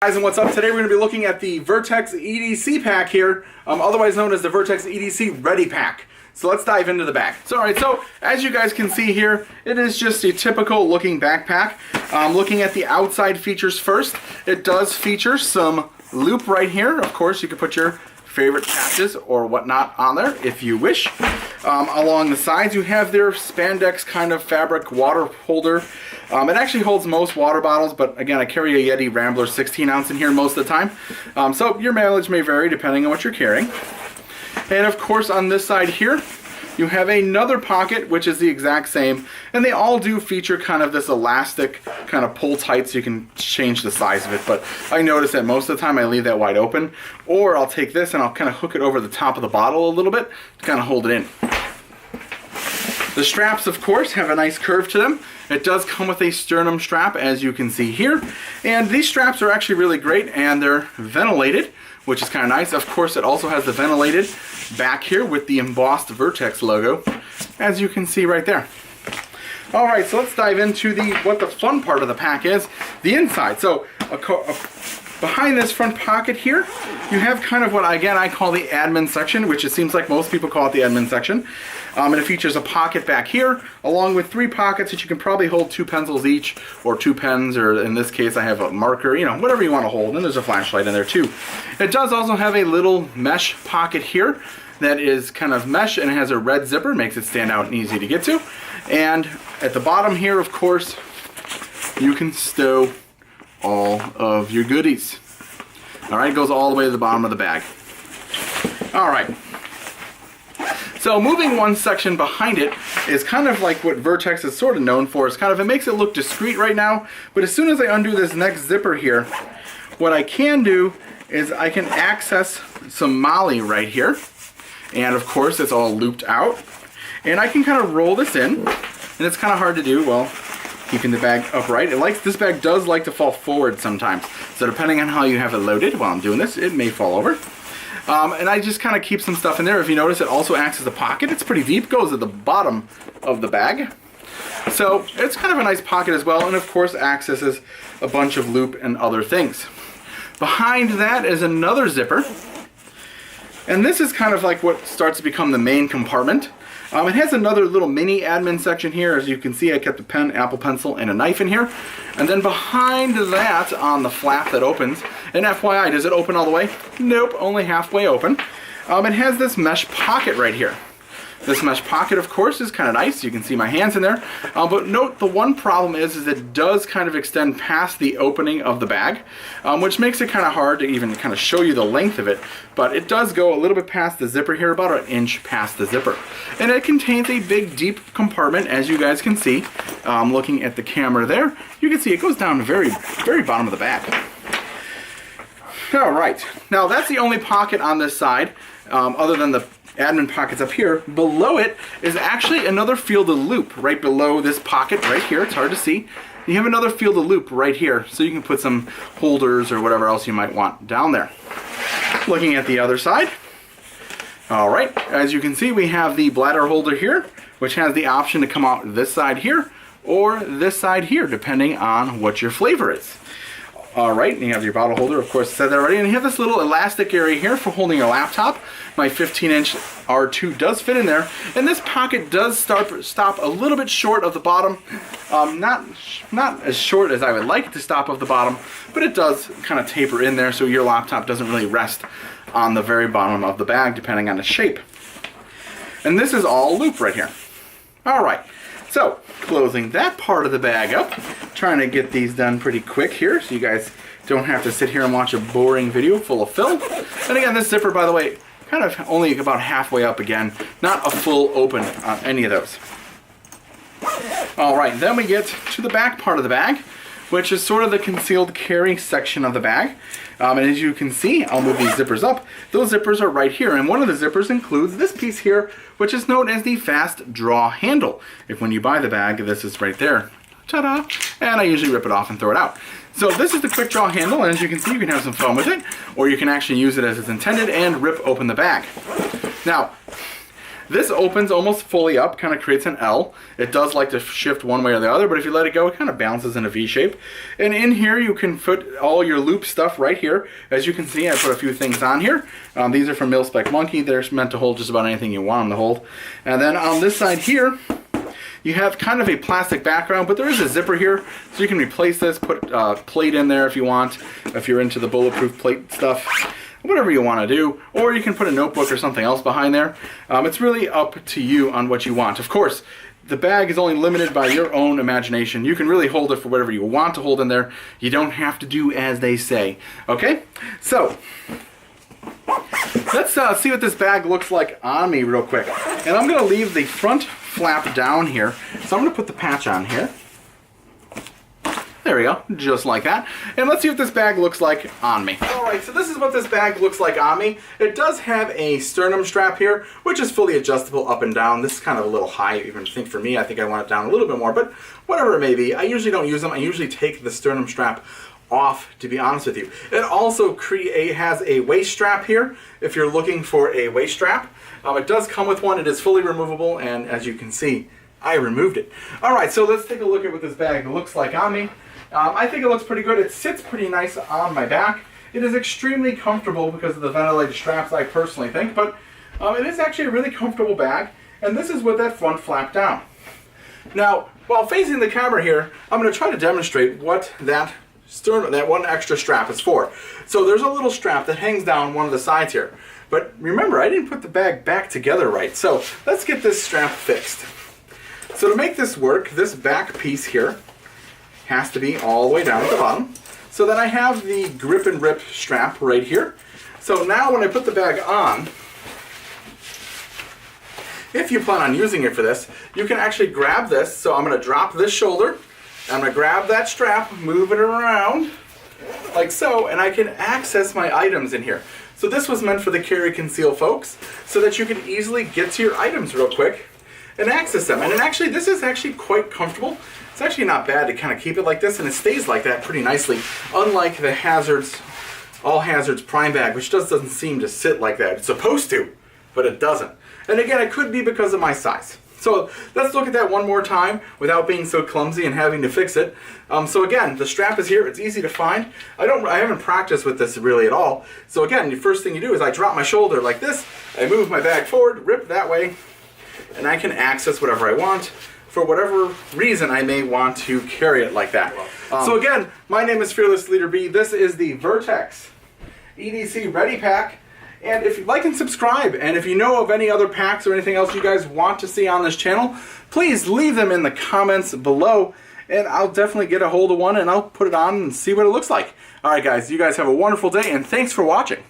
Guys, and what's up? Today we're going to be looking at the Vertx EDC pack here, otherwise known as the Vertx EDC Ready Pack. So let's dive into the bag. So alright, so as you guys can see here, it is just a typical looking backpack. Looking at the outside features first, it does feature some loop right here. Of course, you can put your favorite patches or whatnot on there if you wish. Along the sides, you have their spandex kind of fabric water holder. It actually holds most water bottles, but again, I carry a Yeti Rambler 16 ounce in here most of the time. So your mileage may vary depending on what you're carrying. And of course, on this side here, you have another pocket, which is the exact same. And they all do feature kind of this elastic kind of pull tight so you can change the size of it. But I notice that most of the time I leave that wide open. Or I'll take this and I'll kind of hook it over the top of the bottle a little bit to kind of hold it in. The straps, of course, have a nice curve to them. It does come with a sternum strap, as you can see here. And these straps are actually really great, and they're ventilated, which is kind of nice. Of course, it also has the ventilated back here with the embossed Vertx logo, as you can see right there. All right, so let's dive into what the fun part of the pack is, the inside. So behind this front pocket here, you have kind of what, again, I call the admin section, which it seems like most people call it the admin section. And it features a pocket back here, along with 3 pockets that you can probably hold 2 pencils each, or 2 pens, or in this case I have a marker, you know, whatever you want to hold. And there's a flashlight in there too. It does also have a little mesh pocket here that is kind of mesh, and it has a red zipper, makes it stand out and easy to get to. And at the bottom here, of course, you can stow all of your goodies. Alright, it goes all the way to the bottom of the bag. Alright. So moving one section behind it is kind of like what Vertx is sort of known for. It's kind of, it makes it look discreet right now, but as soon as I undo this next zipper here, what I can do is I can access some MOLLE right here. And of course it's all looped out. And I can kind of roll this in, and it's kind of hard to do while keeping the bag upright. This bag does like to fall forward sometimes. So depending on how you have it loaded while I'm doing this, it may fall over. And I just kind of keep some stuff in there. If you notice, it also acts as a pocket. It's pretty deep, goes at the bottom of the bag. So it's kind of a nice pocket as well, and of course accesses a bunch of loop and other things. Behind that is another zipper. And this is kind of like what starts to become the main compartment. It has another little mini admin section here. As you can see, I kept a pen, Apple Pencil, and a knife in here. And then behind that, on the flap that opens, and FYI, does it open all the way? Nope, only halfway open. It has this mesh pocket right here. This mesh pocket, of course, is kind of nice. You can see my hands in there. But note, the one problem is it does kind of extend past the opening of the bag, which makes it kind of hard to even kind of show you the length of it. But it does go a little bit past the zipper here, about 1 inch past the zipper. And it contains a big, deep compartment, as you guys can see. Looking at the camera there, you can see it goes down to the very, very bottom of the bag. All right, now that's the only pocket on this side, other than the admin pockets up here. Below it is actually another field of loop right below this pocket right here. It's hard to see. You have another field of loop right here, so you can put some holders or whatever else you might want down there. Looking at the other side, all right, as you can see, we have the bladder holder here, which has the option to come out this side here or this side here, depending on what your flavor is. All right, and you have your bottle holder, of course, said that already. And you have this little elastic area here for holding your laptop. My 15-inch R2 does fit in there. And this pocket does stop a little bit short of the bottom. Not as short as I would like it to stop of the bottom, but it does kind of taper in there so your laptop doesn't really rest on the very bottom of the bag, depending on the shape. And this is all loop right here. All right. So, closing that part of the bag up, trying to get these done pretty quick here so you guys don't have to sit here and watch a boring video full of film. And again, this zipper, by the way, kind of only about halfway up again, not a full open on any of those. Alright, then we get to the back part of the bag, which is sort of the concealed carry section of the bag. And as you can see, I'll move these zippers up. Those zippers are right here, and one of the zippers includes this piece here, which is known as the fast draw handle. If when you buy the bag, this is right there. Ta-da! And I usually rip it off and throw it out. So this is the quick draw handle, and as you can see, you can have some fun with it, or you can actually use it as it's intended and rip open the bag. Now, This opens almost fully up, kind of creates an L. It does like to shift one way or the other, but if you let it go, it kind of bounces in a V shape. And in here, you can put all your loop stuff right here. As you can see, I put a few things on here. These are from Mil-Spec Monkey. They're meant to hold just about anything you want them to hold. And then on this side here, you have kind of a plastic background, but there is a zipper here, so you can replace this, put a plate in there if you want, if you're into the bulletproof plate stuff, whatever you want to do, or you can put a notebook or something else behind there. It's really up to you on what you want. Of course, the bag is only limited by your own imagination. You can really hold it for whatever you want to hold in there. You don't have to do as they say, okay? So, let's see what this bag looks like on me real quick. And I'm going to leave the front flap down here. So I'm going to put the patch on here. There we go, just like that. And let's see what this bag looks like on me. Alright, so this is what this bag looks like on me. It does have a sternum strap here, which is fully adjustable up and down. This is kind of a little high, even think for me. I think I want it down a little bit more, but whatever it may be. I usually don't use them. I usually take the sternum strap off, to be honest with you. It also has a waist strap here, if you're looking for a waist strap. It does come with one. It is fully removable, and as you can see, I removed it. Alright, so let's take a look at what this bag looks like on me. I think it looks pretty good. It sits pretty nice on my back. It is extremely comfortable because of the ventilated straps, I personally think, but it is actually a really comfortable bag, and this is with that front flap down. Now, while facing the camera here, I'm going to try to demonstrate what that one extra strap is for. So there's a little strap that hangs down one of the sides here. But remember, I didn't put the bag back together right. So let's get this strap fixed. So to make this work, this back piece here has to be all the way down at the bottom. So then I have the grip and rip strap right here. So now when I put the bag on, if you plan on using it for this, you can actually grab this. So I'm going to drop this shoulder. I'm going to grab that strap, move it around like so, and I can access my items in here. So this was meant for the carry conceal folks, so that you can easily get to your items real quick and access them. And this is actually quite comfortable. It's actually not bad to kind of keep it like this, and it stays like that pretty nicely, unlike the All Hazards Prime bag, which doesn't seem to sit like that. It's supposed to, but it doesn't. And again, it could be because of my size. So let's look at that one more time without being so clumsy and having to fix it. So again, the strap is here. It's easy to find. I haven't practiced with this really at all. So again, the first thing you do is I drop my shoulder like this. I move my bag forward, rip that way, and I can access whatever I want for whatever reason I may want to carry it like that. So again, my name is Fearless Leader B. This is the Vertx EDC Ready Pack. And if you like and subscribe, and if you know of any other packs or anything else you guys want to see on this channel, please leave them in the comments below, and I'll definitely get a hold of one and I'll put it on and see what it looks like. Alright guys, you guys have a wonderful day, and thanks for watching.